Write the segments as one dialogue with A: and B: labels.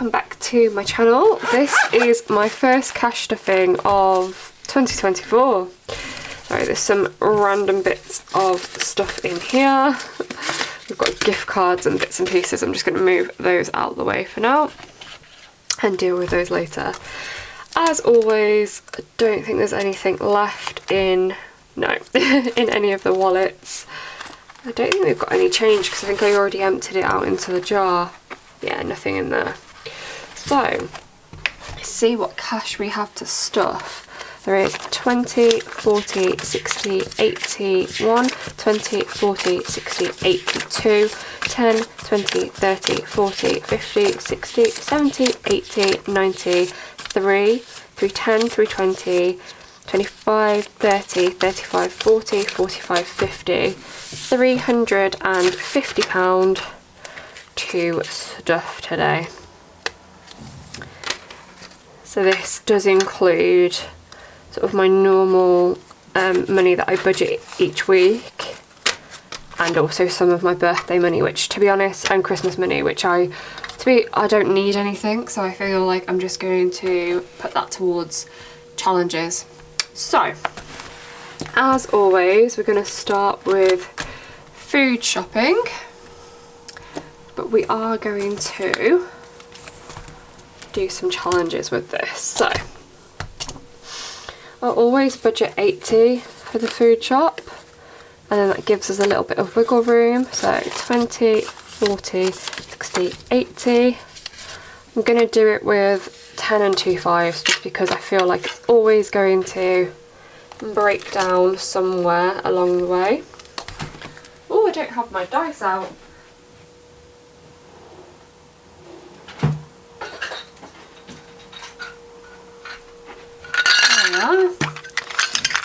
A: welcome back to my channel. This is my first cash stuffing of 2024. Sorry, there's some random bits of stuff in here. We've got gift cards and bits and pieces. I'm just going to move those out of the way for now and deal with those later. As always, I don't think there's anything left in any of the wallets. I don't think we've got any change because I think I already emptied it out into the jar. Yeah, nothing in there. So, let's see what cash we have to stuff. There is 20, 40, 60, 80, 1, 20, 40, 60, 82, 10, 20, 30, 40, 50, 60, 70, 80, 90, 3, 310, 320, 25, 30, 35, 40, 45, 50, £350 to stuff today. So this does include sort of my normal money that I budget each week, and also some of my birthday money, which, to be honest, and Christmas money, which I don't need anything, so I feel like I'm just going to put that towards challenges. So, as always, we're going to start with food shopping, but we are going to do some challenges with this. So, I'll always budget 80 for the food shop, and then that gives us a little bit of wiggle room. So 20, 40, 60, 80. I'm going to do it with 10 and 2 5s just because I feel like it's always going to break down somewhere along the way. Oh, I don't have my dice out.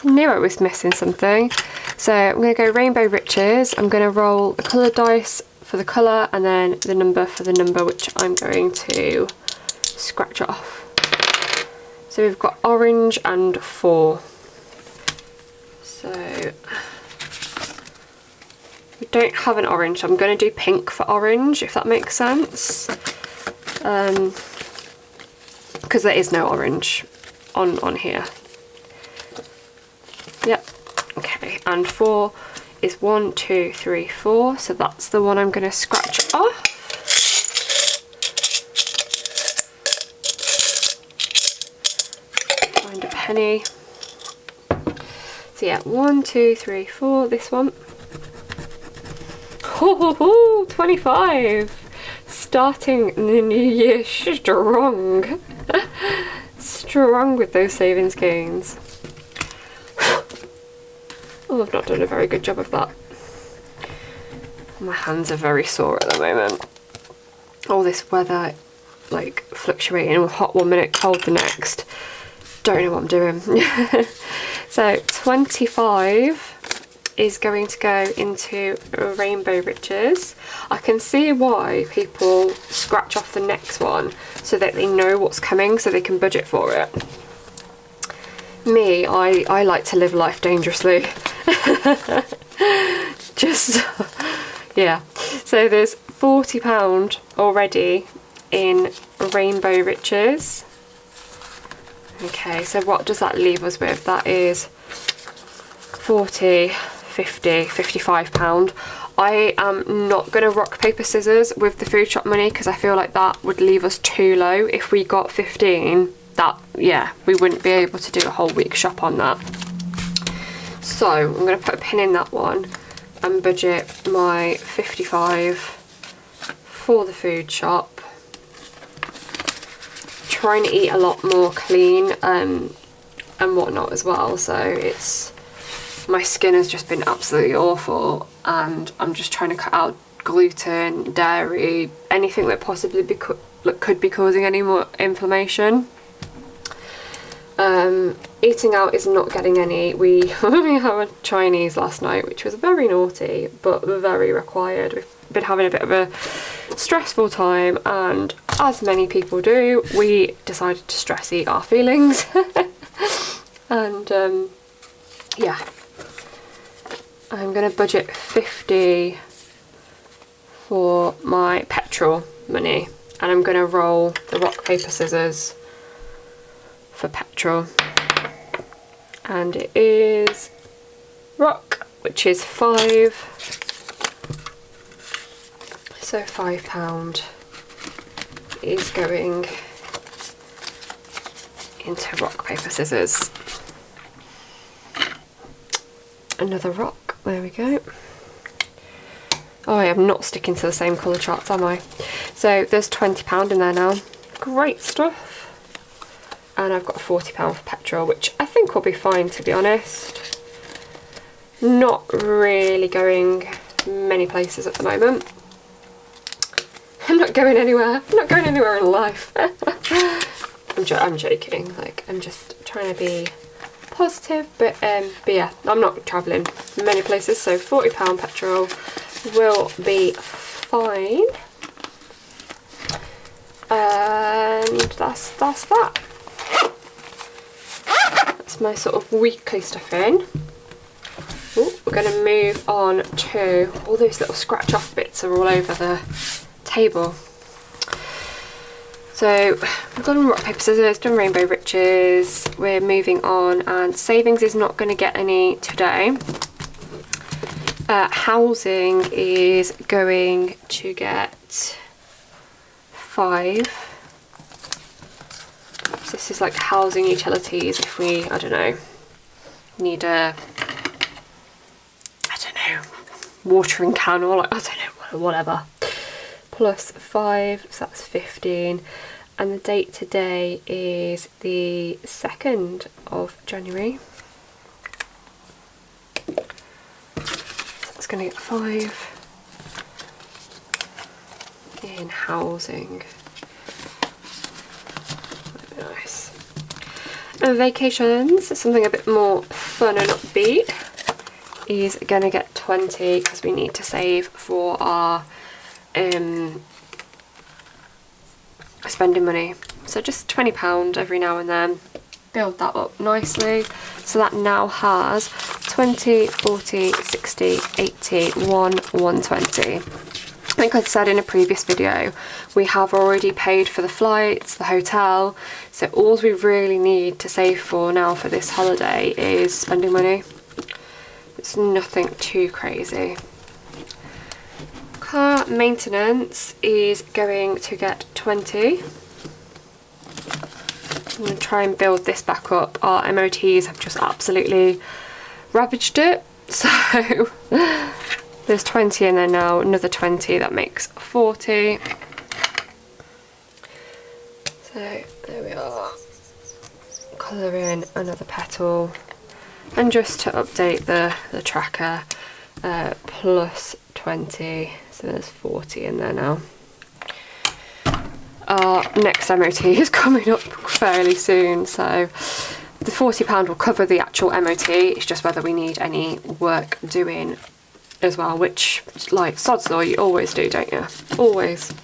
A: Knew I was missing something. So I'm going to go Rainbow Riches. I'm going to roll the coloured dice for the colour and then the number for the number, which I'm going to scratch off. So we've got orange and 4. So we don't have an orange, so I'm going to do pink for orange, if that makes sense. Because there is no orange on here. Yep, okay, and 4 is 1, 2, 3, 4, so that's the one I'm going to scratch off. Find a penny. So yeah, 1, 2, 3, 4, this one. Oh, 25! Starting the new year strong. Strong with those savings gains. Oh, I've not done a very good job of that. My hands are very sore at the moment. All this weather, like, fluctuating, hot one minute, cold the next. Don't know what I'm doing. So 25 is going to go into Rainbow Riches. I can see why people scratch off the next one so that they know what's coming, so they can budget for it. Me, I like to live life dangerously. Just, yeah. So there's £40 already in Rainbow Riches. Okay, so what does that leave us with? That is 40, 50, £55. I am not going to rock, paper, scissors with the food shop money because I feel like that would leave us too low. If we got 15, yeah, we wouldn't be able to do a whole week shop on that. So I'm going to put a pin in that one and budget my 55 for the food shop. Trying to eat a lot more clean and whatnot as well, so my skin has just been absolutely awful, and I'm just trying to cut out gluten, dairy, anything that possibly could be causing any more inflammation. Eating out is not getting any. We had a Chinese last night, which was very naughty but very required. We've been having a bit of a stressful time, and as many people do, we decided to stress eat our feelings. And yeah, I'm going to budget 50 for my petrol money. and I'm going to roll the rock, paper, scissors for Petrol. And it is rock, which is 5. So £5 is going into rock, paper, scissors. Another rock, there we go. Oh, I am not sticking to the same colour charts, am I? So there's £20 in there now. Great stuff. And I've got £40 for Petrol, which I think will be fine, to be honest. Not really going many places at the moment. I'm not going anywhere. I'm not going anywhere in life. I'm joking. Like, I'm just trying to be positive, but yeah, I'm not travelling many places, so £40 Petrol will be fine. And that's that. That's my sort of weekly stuff in. Ooh, we're going to move on to all those little scratch off bits are all over the table. So we've done rock, paper, scissors, done rainbow riches. We're moving on, and savings is not going to get any today. Housing is going to get 5. So this is like housing utilities if we, I don't know, need a, I don't know, watering can, or like, I don't know, whatever. Plus 5, so that's 15. And the date today is the 2nd of January. So it's going to get 5 in housing. That'd be nice. And vacations, something a bit more fun and upbeat, is going to get 20 because we need to save for our spending money. So just £20 every now and then. Build that up nicely. So that now has 20, 40, 60, 80, 120. I think I'd said in a previous video, we have already paid for the flights, the hotel, so all we really need to save for now for this holiday is spending money. It's nothing too crazy. Car maintenance is going to get 20. I'm going to try and build this back up. Our MOTs have just absolutely ravaged it. So there's 20 in there now, another 20, that makes 40. So there we are. Colour in another petal. And just to update the tracker, plus 20. So there's 40 in there now. Our next MOT is coming up fairly soon, so the £40 will cover the actual MOT. It's just whether we need any work doing as well, which, like sod's law, you always do, don't you? Always.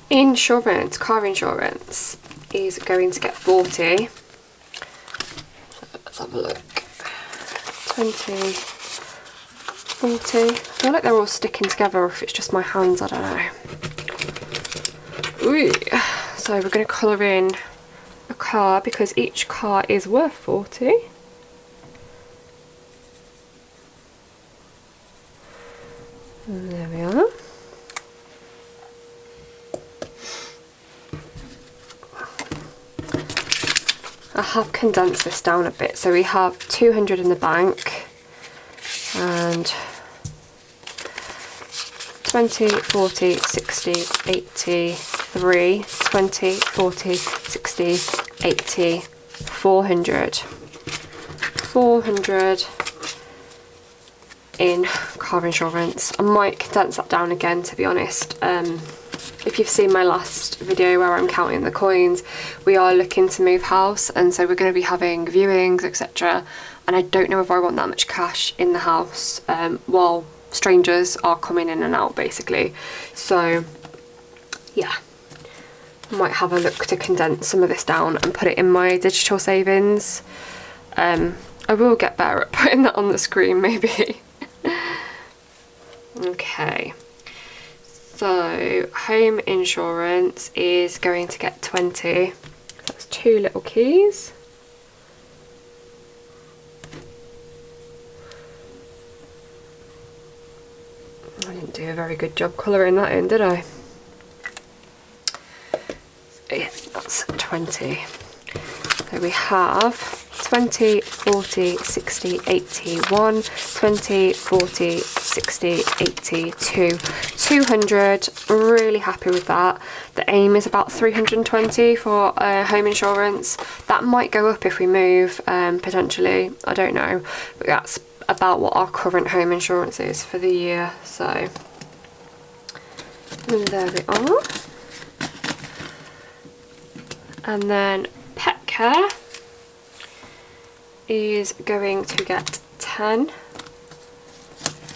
A: Insurance, car insurance, is going to get 40. So let's have a look. 20. 40. I feel like they're all sticking together, or if it's just my hands, I don't know. Ooh. So we're going to colour in a car because each car is worth 40. And there we are. I have condensed this down a bit, so we have 200 in the bank. And 20, 40, 60, 80, 3, 20, 40, 60, 80, 400. 400 in car insurance. I might condense that down again, to be honest. If you've seen my last video where I'm counting the coins, we are looking to move house, and so we're going to be having viewings, etc. And I don't know if I want that much cash in the house while strangers are coming in and out, basically. So yeah, I might have a look to condense some of this down and put it in my digital savings. I will get better at putting that on the screen, maybe. Okay, So home insurance is going to get 20. That's 2 little keys. I didn't do a very good job colouring that in, did I? Yeah, that's 20. So we have 20, 40, 60, 80, 1, 20, 40, 60, 80, 2, 200. Really happy with that. The aim is about 320 for home insurance. That might go up if we move, potentially. I don't know. But that's about what our current home insurance is for the year. So, and there we are. And then pet care is going to get 10.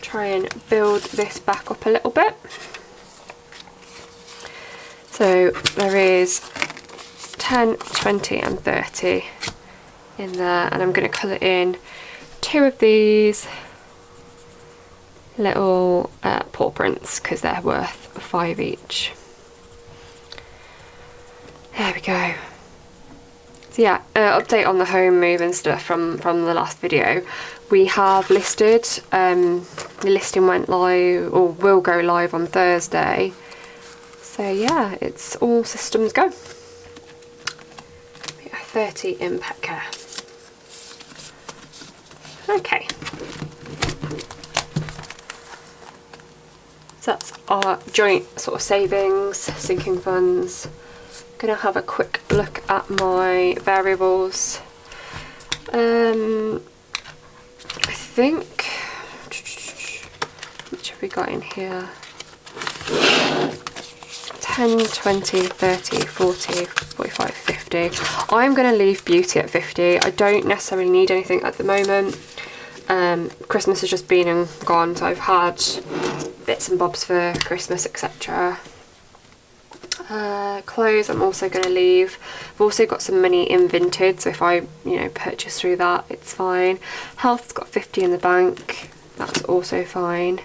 A: Try and build this back up a little bit. So there is 10, 20 and 30 in there, and I'm going to colour in 2 of these little paw prints because they're worth 5 each. There we go. So yeah, update on the home move and stuff from the last video. We have listed, the listing went live, or will go live on Thursday. So yeah, it's all systems go. Yeah, 30 in pet care. Okay. So that's our joint sort of savings, sinking funds. Gonna have a quick look at my variables. I think, which have we got in here? 10, 20, 30, 40, 45, 50. I'm gonna leave beauty at 50. I don't necessarily need anything at the moment. Christmas has just been and gone, so I've had bits and bobs for Christmas, etc. Clothes I'm also going to leave. I've also got some money in Vinted, so if I purchase through that, it's fine. Health's got 50 in the bank, that's also fine.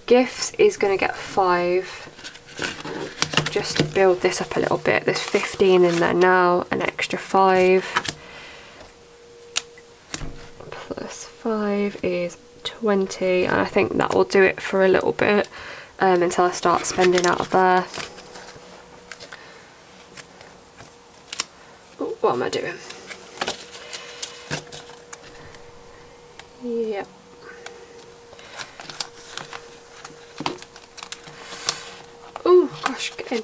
A: Gifts is going to get 5, just to build this up a little bit. There's 15 in there now, an extra 5 plus 5 is 20, and I think that will do it for a little bit until I start spending out of there. What am I doing? Yep. Oh gosh, get in.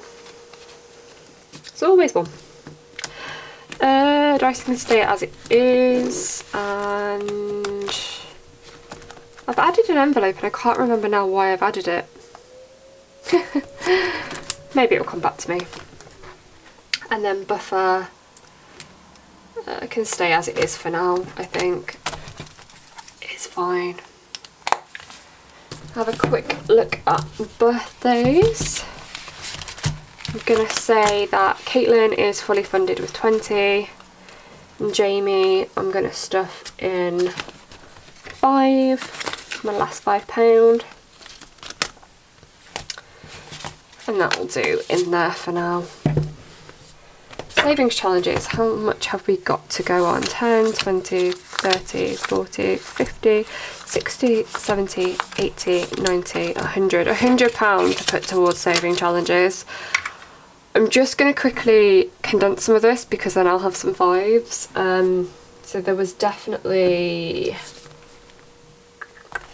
A: There's always one. Dice can stay as it is, and I've added an envelope and I can't remember now why I've added it. Maybe it'll come back to me. And then buffer can stay as it is for now, I think. It's fine. Have a quick look at birthdays. I'm gonna say that Caitlin is fully funded with 20. And Jamie, I'm gonna stuff in 5, my last £5. And that will do in there for now. Savings challenges, how much have we got to go on? 10, 20, 30, 40, 50, 60, 70, 80, 90, 100. £100 to put towards saving challenges. I'm just going to quickly condense some of this because then I'll have some 5s. So there was definitely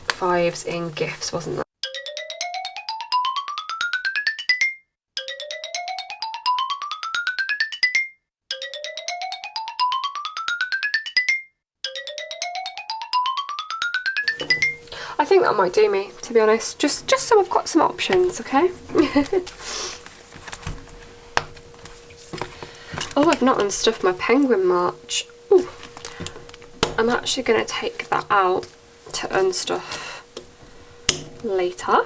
A: 5s in gifts, wasn't there? I think that might do me, to be honest, just so I've got some options, okay? Oh, I've not unstuffed my penguin march. Ooh. I'm actually going to take that out to unstuff later.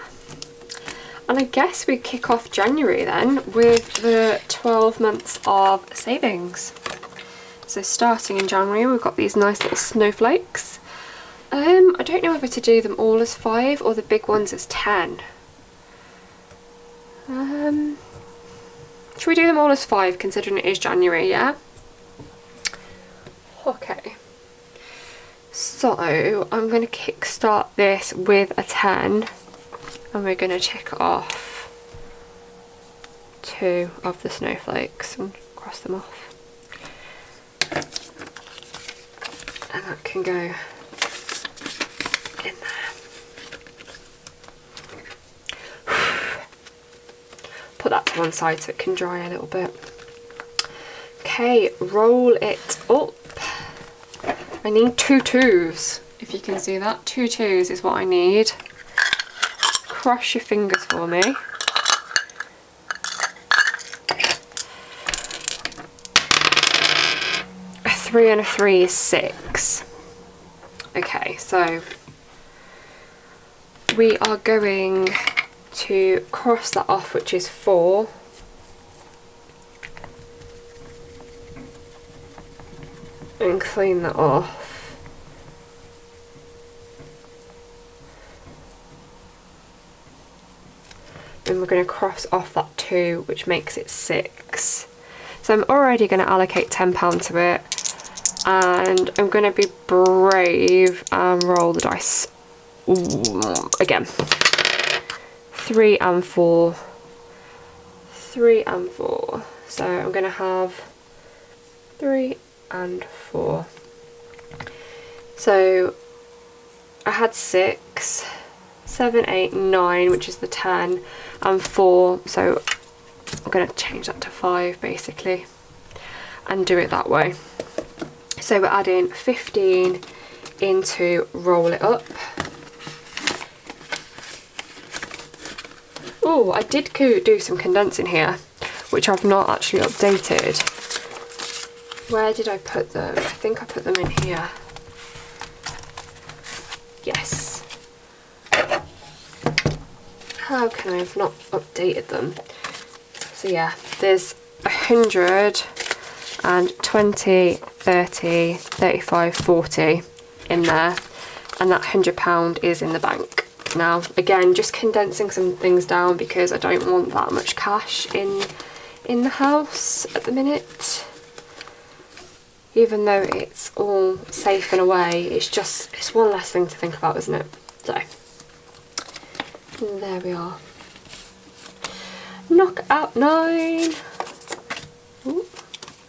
A: And I guess we kick off January then with the 12 months of savings. So starting in January, we've got these nice little snowflakes. I don't know whether to do them all as 5 or the big ones as 10. Should we do them all as 5 considering it is January, yeah? Okay. So I'm going to kickstart this with a 10 and we're going to tick off 2 of the snowflakes and cross them off. And that can go in there. Put that to one side so it can dry a little bit. Okay, roll it up. I need 2 2s, if you can see that. 2 2s is what I need. Cross your fingers for me. A 3 and a 3 is 6. Okay, so we are going to cross that off, which is 4. And clean that off. And we're going to cross off that 2, which makes it 6. So I'm already going to allocate £10 to it, and I'm going to be brave and roll the dice. Ooh, again. 3 and 4. 3 and 4. So I'm going to have 3 and 4. So I had 6, 7, 8, 9, which is the 10, and 4. So I'm going to change that to 5 basically and do it that way. So we're adding 15 into roll it up. Oh, I did do some condensing here, which I've not actually updated. Where did I put them? I think I put them in here. Yes. How can I have not updated them? So yeah, there's 100 and 20, 30, 35, 40 in there, and that £100 is in the bank. Now, again, just condensing some things down because I don't want that much cash in the house at the minute. Even though it's all safe and away, it's one less thing to think about, isn't it? So, there we are. Knock out 9. Ooh,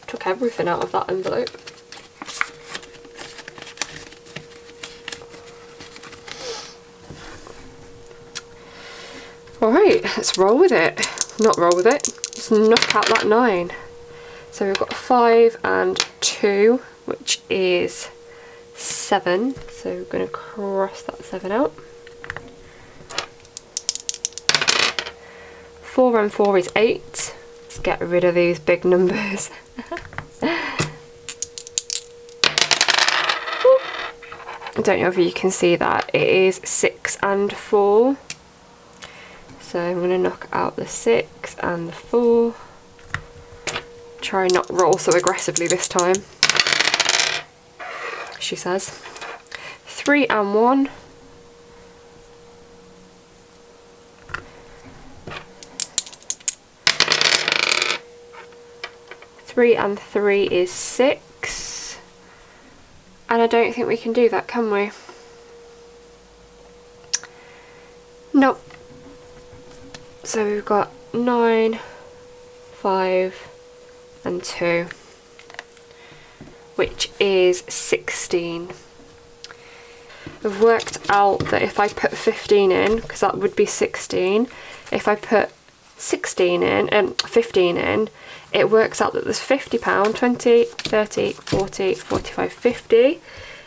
A: took everything out of that envelope. Alright, let's roll with it. Not roll with it, let's knock out that 9. So we've got 5 and 2, which is 7. So we're going to cross that 7 out. 4 and 4 is 8. Let's get rid of these big numbers. I don't know if you can see that. It is 6 and 4. So I'm going to knock out the 6 and the 4. Try and not roll so aggressively this time, she says. 3 and 1. 3 and 3 is 6. And I don't think we can do that, can we? Nope. So we've got 9, 5, and 2, which is 16. I've worked out that if I put 15 in, because that would be 16, if I put 16 in and 15 in, it works out that there's £50, 20, 30, 40, 45, 50,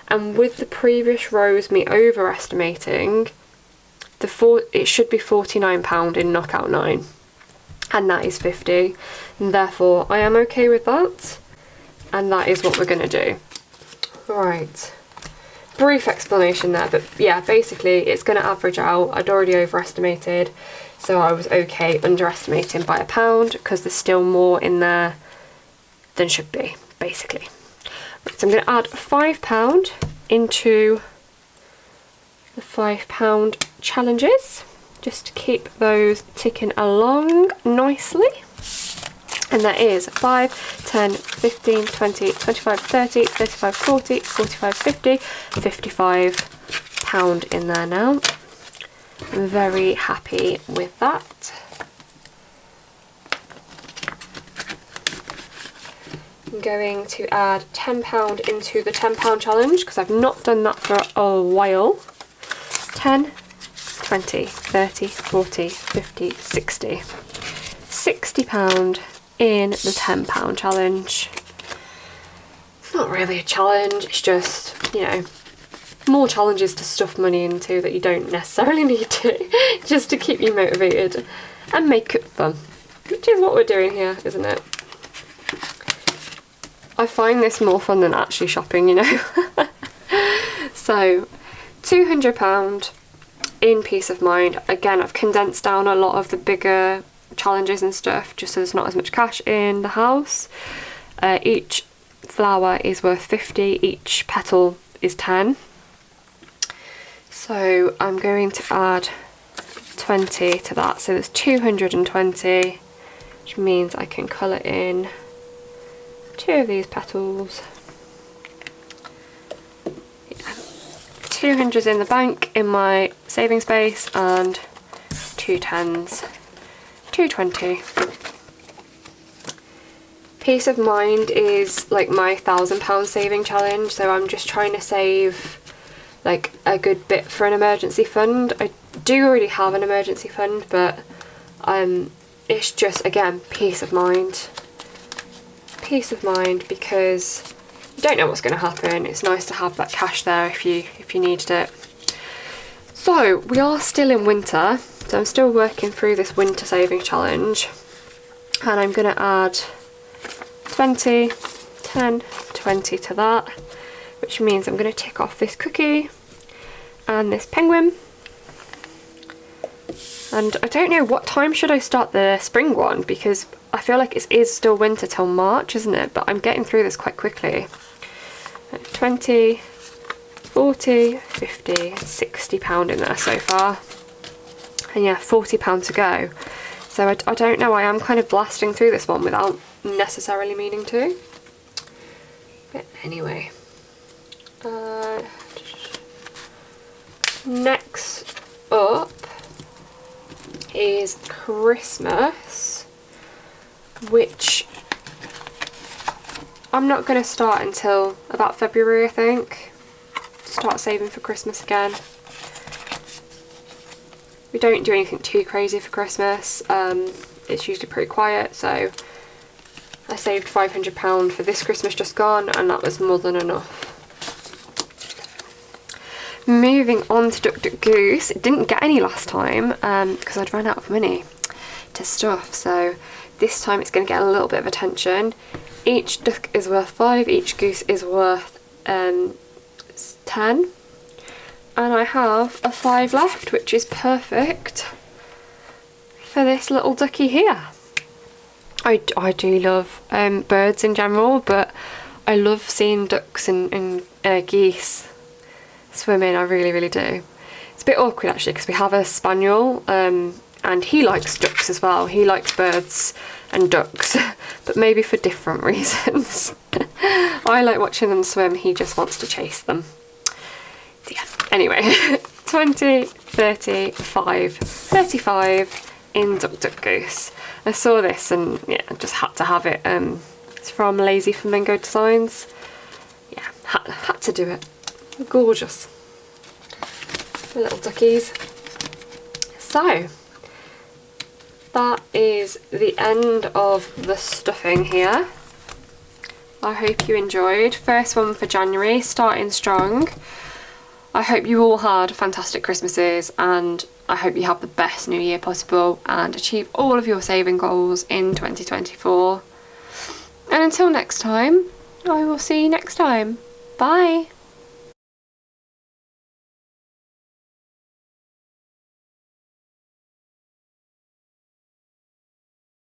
A: and with the previous rows me overestimating, it should be £49 in knockout 9. And that is 50, and therefore I am okay with that, and that is what we're going to do. Right, brief explanation there, but yeah, basically it's going to average out. I'd already overestimated, so I was okay underestimating by £1 because there's still more in there than should be, basically. Right, so I'm going to add £5 into the £5 challenges. just to keep those ticking along nicely. And that is 5, 10, 15, 20, 25, 30, 35, 40, 45, 50, £55 in there now. I'm very happy with that. I'm going to add £10 into the £10 challenge because I've not done that for a while. 10, 20, 30, 40, 50, 60. £60 in the £10 challenge. It's not really a challenge, it's just, you know, more challenges to stuff money into that you don't necessarily need to, just to keep you motivated and make it fun, which is what we're doing here, isn't it? I find this more fun than actually shopping, you know. So, £200 in peace of mind. Again, I've condensed down a lot of the bigger challenges and stuff just so there's not as much cash in the house. Each flower is worth 50, each petal is 10. So I'm going to add 20 to that, so there's 220, which means I can colour in 2 of these petals. 200's in the bank in my saving space and 2 10s. 220. Peace of mind is like my £1,000 saving challenge, so I'm just trying to save like a good bit for an emergency fund. I do already have an emergency fund, but it's just, again, peace of mind. Peace of mind, because you don't know what's going to happen. It's nice to have that cash there if you needed it. So we are still in winter, so I'm still working through this winter saving challenge, and I'm going to add 20, 10, 20 to that, which means I'm going to tick off this cookie and this penguin. And I don't know, what time should I start the spring one, because I feel like it is still winter till March, isn't it? But I'm getting through this quite quickly. 20, 40, 50, £60 in there so far. And yeah, £40 to go. So I don't know, I am kind of blasting through this one without necessarily meaning to. But anyway. Next up is Christmas, which I'm not going to start until about February, I think. Start saving for Christmas again. We don't do anything too crazy for Christmas. It's usually pretty quiet, so I saved £500 for this Christmas just gone, and that was more than enough. Moving on to Duck Duck Goose. It didn't get any last time because I'd run out of money to stuff, so this time it's going to get a little bit of attention. Each duck is worth 5, each goose is worth 10, and I have a 5 left, which is perfect for this little ducky here. I do love birds in general, but I love seeing ducks and geese swimming. I really, really do. It's a bit awkward actually because we have a spaniel and he likes ducks as well. He likes birds and ducks, but maybe for different reasons. I like watching them swim, he just wants to chase them. So yeah, anyway, 20, 30, 5, 35 in Duck Duck Goose. I saw this and yeah, I just had to have it. It's from Lazy Flamingo Designs. Yeah, had to do it. Gorgeous. The little duckies. So, that is the end of the stuffing here. I hope you enjoyed. First one for January, starting strong. I hope you all had fantastic Christmases, and I hope you have the best New Year possible and achieve all of your saving goals in 2024. And until next time, I will see you next time. Bye!